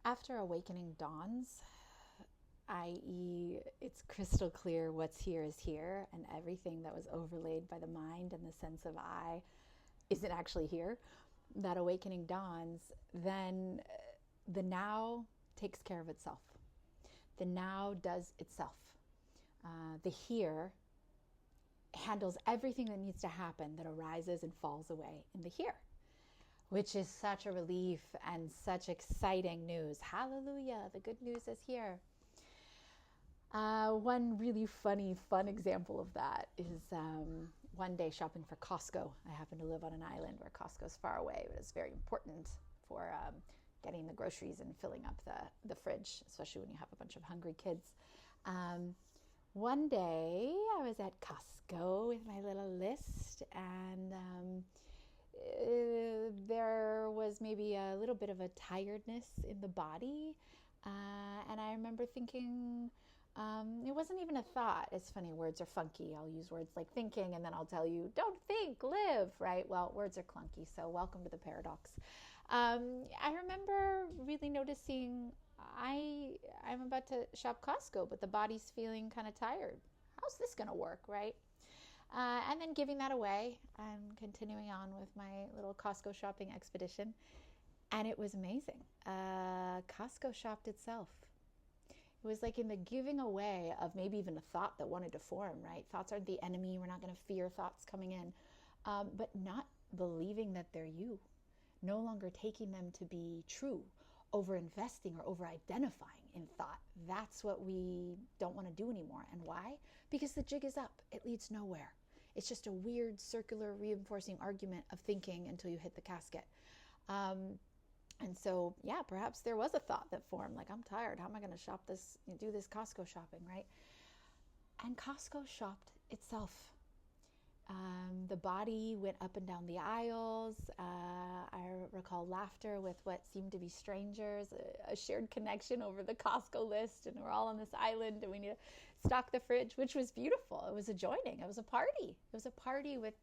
After awakening dawns, i.e., it's crystal clear what's here is here, and everything that was overlaid by the mind and the sense of I isn't actually here. That awakening dawns, then the now takes care of itself. The now does itself. The here handles everything that needs to happen that arises and falls away in the here, which is such a relief and such exciting news. Hallelujah, the good news is here. One really funny, fun example of that is one day shopping for Costco. I happen to live on an island where Costco's far away, but it's very important for getting the groceries and filling up the fridge, especially when you have a bunch of hungry kids. One day I was at Costco with my little list, and there was maybe a little bit of a tiredness in the body. And I remember thinking, it wasn't even a thought. It's funny, words are funky. I'll use words like thinking, and then I'll tell you, don't think, live, right? Well, words are clunky, so welcome to the paradox. I remember really noticing I'm about to shop Costco, but the body's feeling kind of tired. How's this going to work, right? And then giving that away and continuing on with my little Costco shopping expedition. And it was amazing. Costco shopped itself. It was like in the giving away of maybe even a thought that wanted to form, right? Thoughts aren't the enemy. We're not going to fear thoughts coming in. But not believing that they're you. No longer taking them to be true. Over investing or over identifying in thought. That's what we don't want to do anymore. And why? Because the jig is up. It leads nowhere. It's just a weird circular reinforcing argument of thinking until you hit the casket. And so, yeah, perhaps there was a thought that formed, like, I'm tired. How am I going to do this Costco shopping, right? And Costco shopped itself. The body went up and down the aisles. I recall laughter with what seemed to be strangers, a shared connection over the Costco list, and we're all on this island and we need to stock the fridge, which was beautiful. It was a joining. It was a party. It was a party with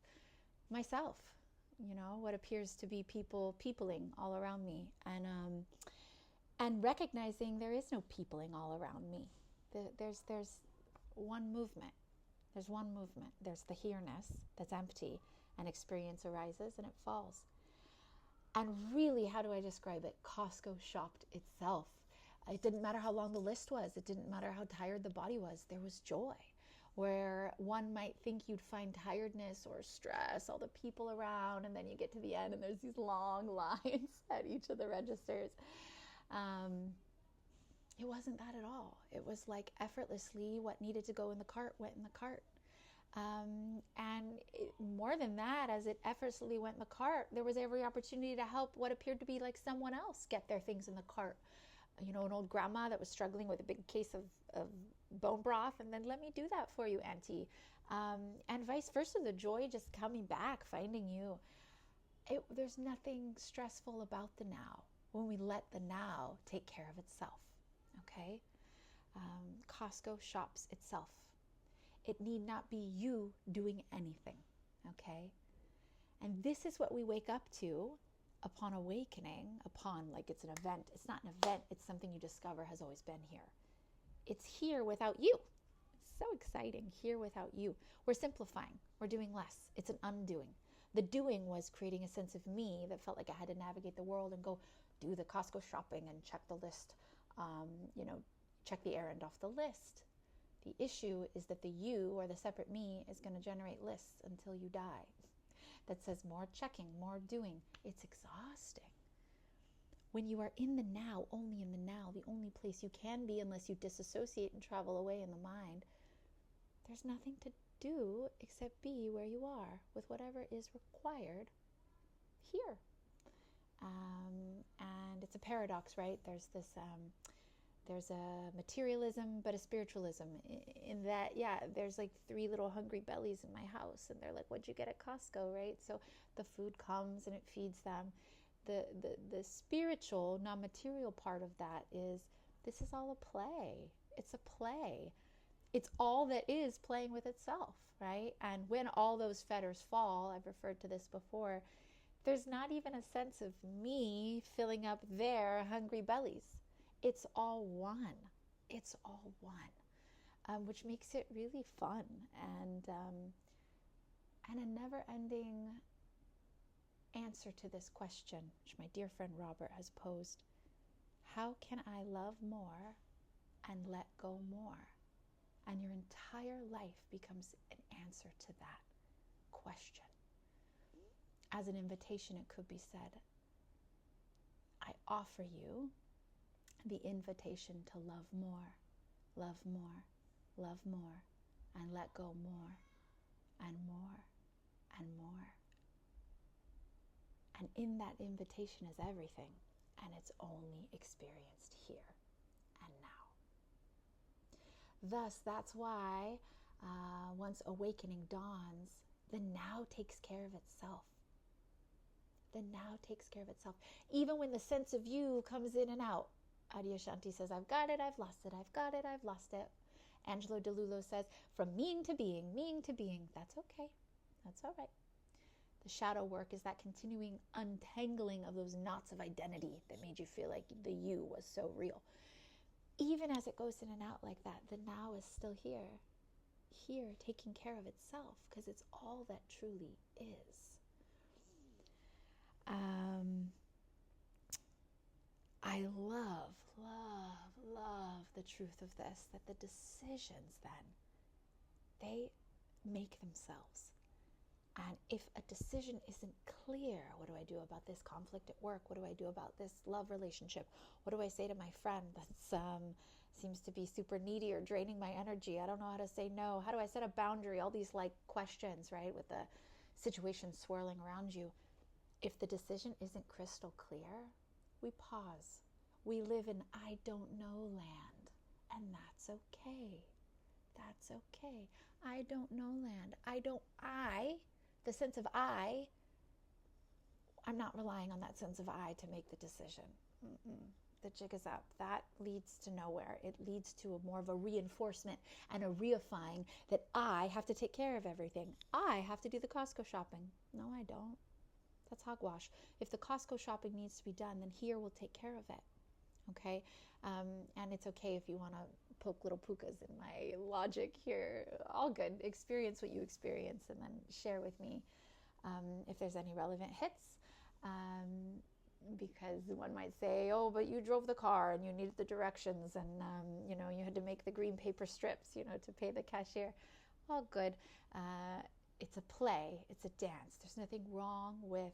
myself, what appears to be peopling all around me, and recognizing there is no peopling all around me. There's one movement. There's one movement. There's the here-ness that's empty, and experience arises and it falls. And really, how do I describe it? Costco shopped itself. It didn't matter how long the list was. It didn't matter how tired the body was. There was joy. Where one might think you'd find tiredness or stress, all the people around, and then you get to the end and there's these long lines at each of the registers. It wasn't that at all. It was like effortlessly what needed to go in the cart went in the cart. More than that, as it effortlessly went in the cart, there was every opportunity to help what appeared to be like someone else get their things in the cart. An old grandma that was struggling with a big case of bone broth, and then let me do that for you, auntie. And vice versa, the joy just coming back, finding you. There's nothing stressful about the now when we let the now take care of itself. Okay? Costco shops itself. It need not be you doing anything. Okay? And this is what we wake up to upon awakening, like it's an event. It's not an event, it's something you discover has always been here. It's here without you. It's so exciting, here without you. We're simplifying, we're doing less. It's an undoing. The doing was creating a sense of me that felt like I had to navigate the world and go do the Costco shopping and check the list, check the errand off the list. The issue is that the you, or the separate me, is going to generate lists until you die. That says more checking, more doing. It's exhausting. When you are in the now, only in the now, the only place you can be unless you disassociate and travel away in the mind, there's nothing to do except be where you are with whatever is required here. And it's a paradox, right? There's this... there's a materialism, but a spiritualism in that, there's like 3 little hungry bellies in my house, and they're like, what'd you get at Costco, right? So the food comes and it feeds them. The spiritual, non-material part of that is, this is all a play. It's a play. It's all that is playing with itself, right? And when all those fetters fall, I've referred to this before, there's not even a sense of me filling up their hungry bellies. It's all one. It's all one, which makes it really fun and a never-ending answer to this question, which my dear friend Robert has posed. How can I love more and let go more? And your entire life becomes an answer to that question. As an invitation, it could be said, I offer you the invitation to love more, love more, love more, and let go more, and more, and more. And in that invitation is everything, and it's only experienced here and now. Thus, that's why once awakening dawns, the now takes care of itself. The now takes care of itself. Even when the sense of you comes in and out. Adyashanti says, I've got it, I've lost it, I've got it, I've lost it. Angelo DiLullo says, from being to being, that's okay. That's all right. The shadow work is that continuing untangling of those knots of identity that made you feel like the you was so real. Even as it goes in and out like that, the now is still here taking care of itself, because it's all that truly is. I love the truth of this, that the decisions then, they make themselves. And if a decision isn't clear, what do I do about this conflict at work? What do I do about this love relationship? What do I say to my friend that seems to be super needy or draining my energy? I don't know how to say no. How do I set a boundary? All these questions, right, with the situation swirling around you. If the decision isn't crystal clear, we pause. We live in I don't know land, and that's okay. That's okay. I don't know land. The sense of I'm not relying on that sense of I to make the decision. The jig is up. That leads to nowhere. It leads to more of a reinforcement and a reifying that I have to take care of everything. I have to do the Costco shopping. No, I don't. That's hogwash. If the Costco shopping needs to be done, then here we'll take care of it. Okay? And it's okay if you want to poke little pukas in my logic here. All good. Experience what you experience and then share with me if there's any relevant hits. Because one might say, oh, but you drove the car and you needed the directions and, you had to make the green paper strips, to pay the cashier. All good. It's a play. It's a dance. There's nothing wrong with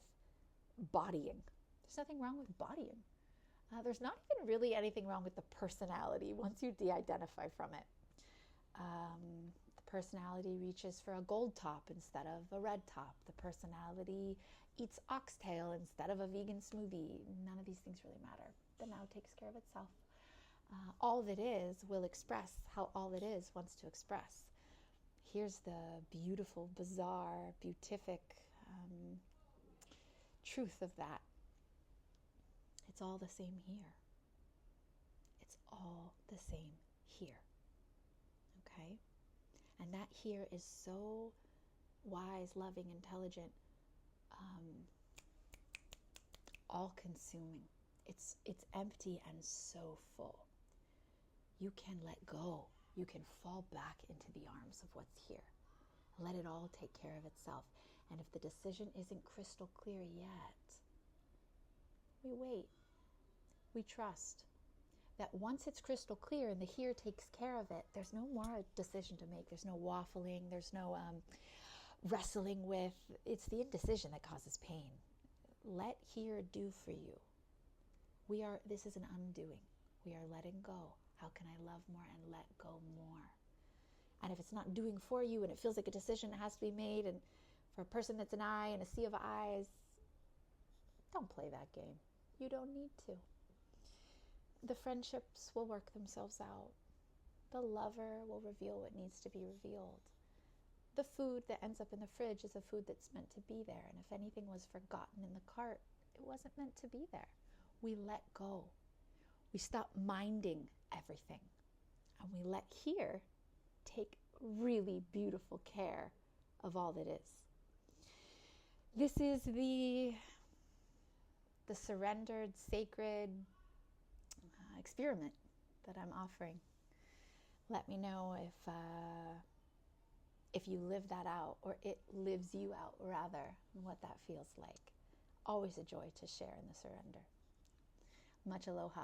bodying. There's nothing wrong with bodying. There's not even really anything wrong with the personality once you de-identify from it. The personality reaches for a gold top instead of a red top. The personality eats oxtail instead of a vegan smoothie. None of these things really matter. The now takes care of itself. All that is will express how all it is wants to express. Here's the beautiful, bizarre, beatific truth of that. It's all the same here. It's all the same here. Okay? And that here is so wise, loving, intelligent, all-consuming. It's empty and so full. You can let go. You can fall back into the arms of what's here. Let it all take care of itself. And if the decision isn't crystal clear yet, we wait. We trust that once it's crystal clear and the here takes care of it, there's no more decision to make. There's no waffling. There's no wrestling with. It's the indecision that causes pain. Let here do for you. This is an undoing. We are letting go. How can I love more and let go more? And if it's not doing for you and it feels like a decision that has to be made, and for a person that's an I and a sea of eyes, don't play that game. You don't need to. The friendships will work themselves out. The lover will reveal what needs to be revealed. The food that ends up in the fridge is a food that's meant to be there. And if anything was forgotten in the cart, it wasn't meant to be there. We let go. We stop minding everything. And we let here take really beautiful care of all that is. This is the surrendered, sacred, experiment that I'm offering. Let me know if you live that out, or it lives you out, rather, and what that feels like. Always a joy to share in the surrender. Much aloha.